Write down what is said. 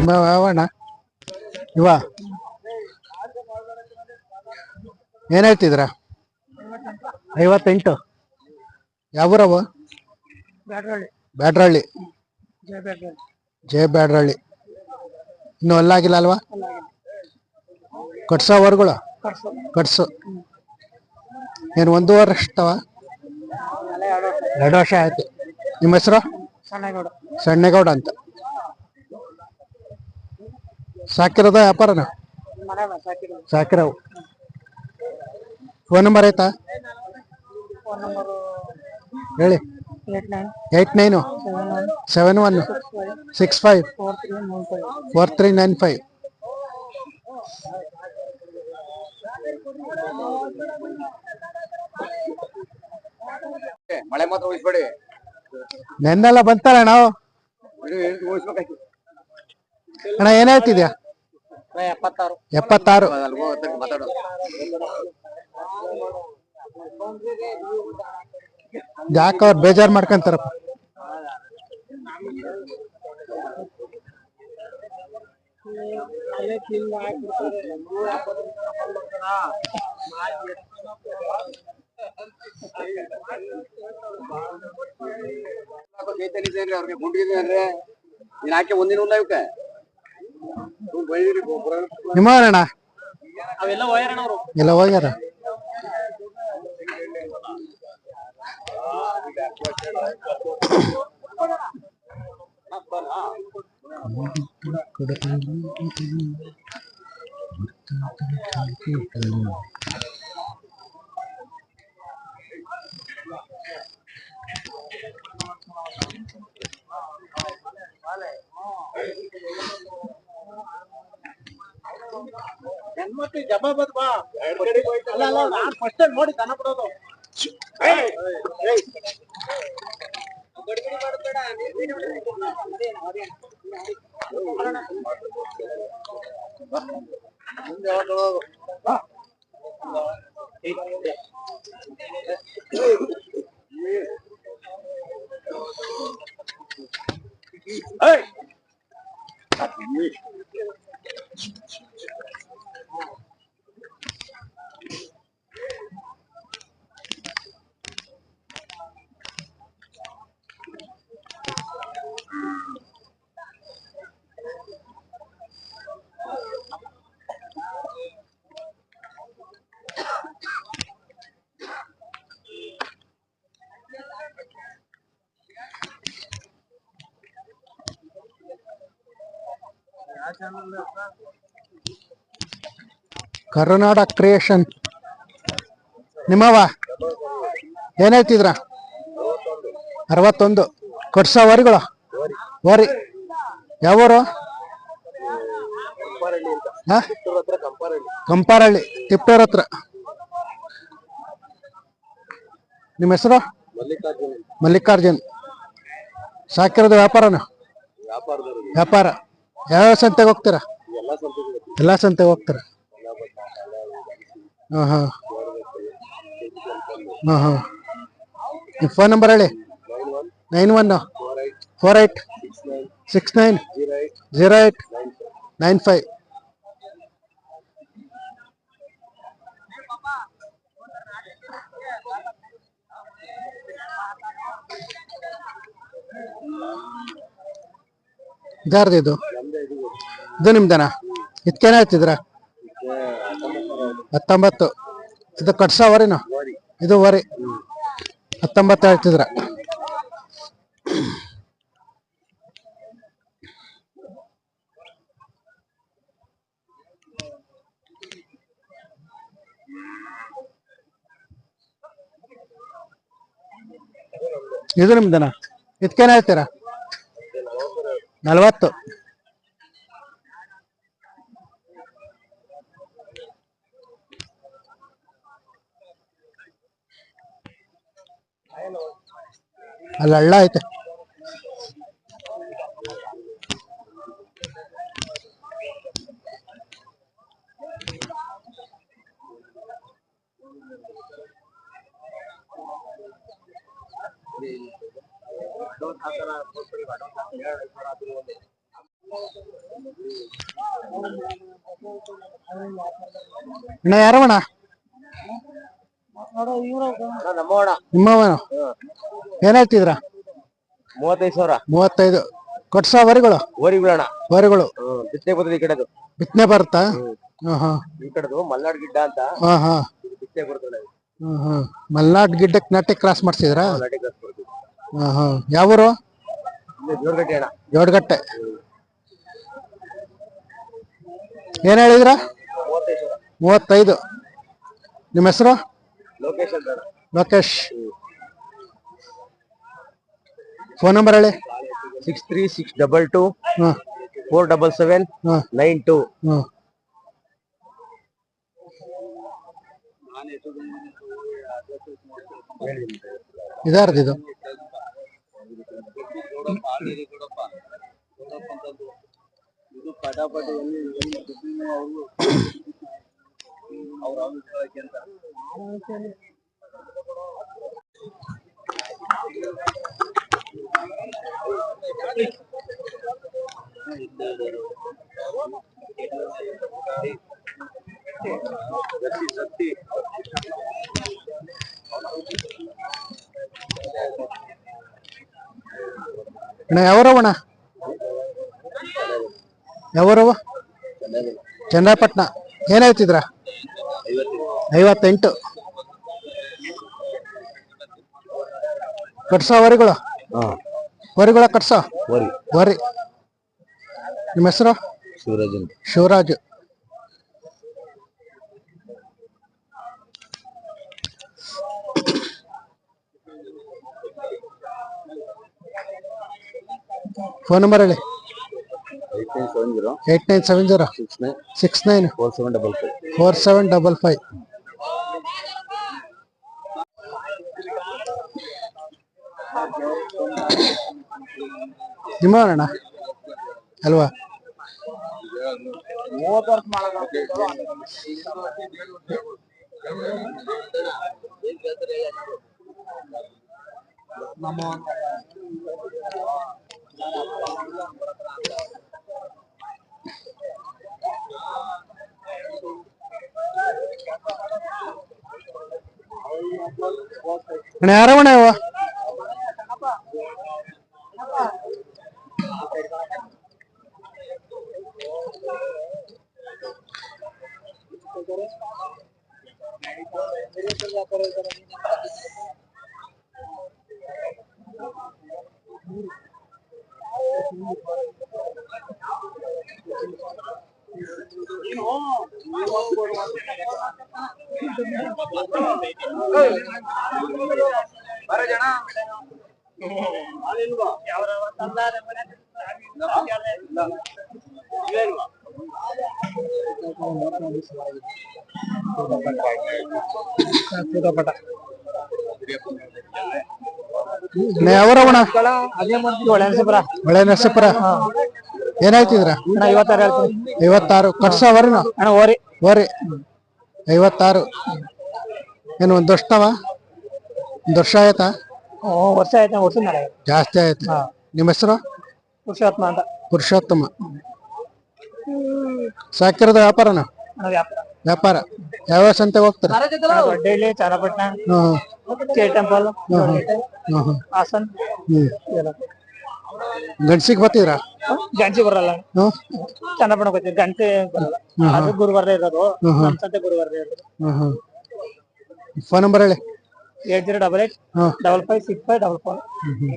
ಯಾವಣ್ಣ ಇವ ಏನ್ ಹೇಳ್ತಿದ್ರ? 58. ಯಾವೂರವ? ಬ್ಯಾಡ್ರಳ್ಳಿ. ಜಯ ಬ್ಯಾಡ್ರಳ್ಳಿ. ಇನ್ನು ಅಲ್ಲಾಗಿಲ್ಲ ಅಲ್ವಾ? ಕಟ್ಸೋವರ್ಗಳು ಕಟ್ಸು ಏನು 1 ವರ್ಷ ಅಷ್ಟವ? 2 ವರ್ಷ ಆಯ್ತು. ನಿಮ್ಮ ಹೆಸರು? ಸಣ್ಣಗೌಡ ಅಂತ. ಸಾಕಿರೋದ ವ್ಯಾಪಾರನ? ಸಾಕಿರವು. ಫೋನ್ ನಂಬರ್ ಆಯ್ತಾ ಹೇಳಿ? 89 71 65 4395. ಮಳೆ ಮಾತ್ರ ಉಳಿಸ್ಬೇಡಿ. ನೆನ್ನೆಲ್ಲ ಬಂತಲ್ಲ ನಾವು ಅಣ್ಣ. ಏನ್ ಹೇಳ್ತಿದ್ಯಾ? 76. ಯಾಕ ಅವ್ರು ಬೇಜಾರ್ ಮಾಡ್ಕೊಂತಾರಪ್ಪ. ಅವ್ರಿಗೆ ಗುಂಡಿದ್ರೆ ನೀನ್ ಹಾಕಿ ಒಂದಿನ ಇಲ್ಲ ಇವಕ್ಕೆ ನಿಮ್ಮ ಅಣ್ಣ ಎಲ್ಲ ಹೋಗ್ಯಾರ. ಜಬಾಬದ್ ಬಾ ಅಲ್ಲ ನಾನ್ ಫಸ್ಟ್ ನೋಡಿ ದನ ಬಿಡೋದು. ಕರುನಾಡ ಕ್ರಿಯೇಷನ್ ನಿಮ್ಮವ ಏನ್ ಹೇಳ್ತಿದ್ರ? 61. ಕೊಡ್ಸೋ ವರಿಗಳು ವರಿ ಯಾವೂರು? ಕಂಪಾರಳ್ಳಿ ತಿಪ್ಪೂರ್ ಹತ್ರ. ನಿಮ್ಮ ಹೆಸರು? ಮಲ್ಲಿಕಾರ್ಜುನ್. ಸಾಕಿರೋದು ವ್ಯಾಪಾರನ? ವ್ಯಾಪಾರ. ಯಾವ ಸಂತೆಗೆ ಹೋಗ್ತೀರಾ? ಎಲ್ಲಾ ಸಂತೆಗೆ ಹೋಗ್ತೀರಾ? ಹಾ ಹಾ ಹಾ ಹಾ. ನಿಮ್ಮ ಫೋನ್ ನಂಬರ್ ಹೇಳಿ. 9148690895. ಇದಾರ್ದು ಇದು ನಿಮ್ದನ? ಇದಕ್ಕೇನ ಹೇಳ್ತಿದ್ರ? 19. ಇದು ಕಟ್ಸ ವರಿನ? ಇದು ವರಿ 19 ಹೇಳ್ತಿದ್ರ. ಇದು ನಿಮ್ದನ? ಇದಕ್ಕೇನ ಹೇಳ್ತೀರಾ? 40. ಅಲ್ಲಿ ಹಳ್ಳ ಐತೆ. ಅಣ್ಣ ಯಾರವಣ? ನಿಮ್ಮವನ? ಏನ್ ಹೇಳ್ತಿದ್ರ? 35,000. 35. ಕೊಟ್ಸ ವರಿಗಳು? ಓರಿಗಳಣ ವರಿಗಳು. ಬಿತ್ತನೆ ಬರ್ತದೆ ಈ ಕಡೆದು. ಬಿತ್ತನೆ ಬರುತ್ತಾ? ಹಾ ಹಾ. ಈ ಕಡೆದು ಮಲ್ನಾಡ್ ಗಿಡ್ಡ ಅಂತ ಹಾ ಹಾ. ಬಿತ್ತನೆ ಬರ್ತದೆ. ಹ್ಮ್ ಹ್ಮ್. ಮಲ್ನಾಡ್ ಗಿಡ್ಡಕ್ಕೆ ನಾಟಿ ಕ್ರಾಸ್ ಮಾಡ್ಸಿದ್ರಾ? ನಾಟಿ ಕಸ್ ಬರ್ತೀವಿ. ಹಾ ಹಾ. ಯಾವೂರು? ಜೋರ್ಗಟ್ಟೆ ಅಣ್ಣ. ಜೋಡ್ಗಟ್ಟೆ. ಏನ್ ಹೇಳಿದ್ರ? 35. ನಿಮ್ಮ ಹೆಸರು? ಲೋಕೇಶ್ ಅಂತ ಅಣ್ಣ. ಲೋಕೇಶ್. ಫೋನ್ ನಂಬರ್ ಹೇಳಿ. 63622 ಹಾ 477 ಹಾ 92. ಹಾ. ಇದಾರ್ದು ಇದು? ಅಣ್ಣ ಯಾವೂರವಣ? ಯಾವೂರವ? ಚನ್ನಪಟ್ಟಣ. ಏನ್ ಹೇಳ್ತಿದ್ರ? 58. ಕಟ್ಸ ವರಿಗಳು? ವರಿಗಳ ಕಟ್ಸ ವರಿ. ನಿಮ್ಮ ಹೆಸರು? ಶಿವರಾಜ್. ಫೋನ್ ನಂಬರ್ ಹೇಳಿ. 8970 69 4755. ನಿಮ್ಮವನಣ್ಣ ಅಲ್ವಾ? ಅಣ್ಣ ಯಾರವಣ ಇವ? ಯಾವರವಣ ಅದೇ ಮಾಡ್ತೀವಿ ಒಳ್ಳೆ ಅನ್ಸಬ್ರ ಒಳ್ಳೆ ನರಸೀಪುರ ಏನಾಯ್ತಿದ್ರ ಅಣ್ಣ 56 ಹೇಳ್ತೀನಿ 56 ಕಟ್ಸವರಿನ ಅಣ್ಣ ಓರಿ ವರಿ 56 ಏನು ಒಂದ್ ವರ್ಷವ ಒಂದ್ ವರ್ಷ ಆಯ್ತಾ ವರ್ಷ ಆಯ್ತು ವರ್ಷ ನಾಳೆ ಜಾಸ್ತಿ ಆಯ್ತು ನಿಮ್ಮ ಹೆಸರು ಪುರುಷೋತ್ತಮ ಅಂತ ಪುರುಷೋತ್ತಮ ಸಾಕಿರದ ವ್ಯಾಪಾರನ ಅಣ್ಣ ವ್ಯಾಪಾರ ವ್ಯಾಪಾರ ಯಾವ ಸಂತೆಗೆ ಹೋಗ್ತಾರೆ ದೊಡ್ಡಹಳ್ಳಿ ಚನ್ನಪಟ್ಟಣ ಹ್ಮ್ ಕೆ ಟೆಂಪಲ್ ಹ್ಮ್ ಹಾಸನ್ ಹ್ಮ್ ಗಂಡ್ಸಿಗೆ ಬರ್ತಿದ್ರಾ ಗಂಟೆ ಬರಲ್ಲ ಹ್ಮ್ ಚನ್ನಪಟ್ಟಣ ಹೋಗ್ತೀವಿ ಗಂಟೆ ಬರಲ್ಲ ಅದು ಗುರುವಾರ ಇರೋದು ನಮ್ ಸಂತೆ ಗುರುವಾರ ಇರೋದು ಹ್ಮ್ ಫೋನ್ ನಂಬರ್ ಹೇಳಿ 8088 ಹ್ಮ್ 556544 ಹ್ಮ್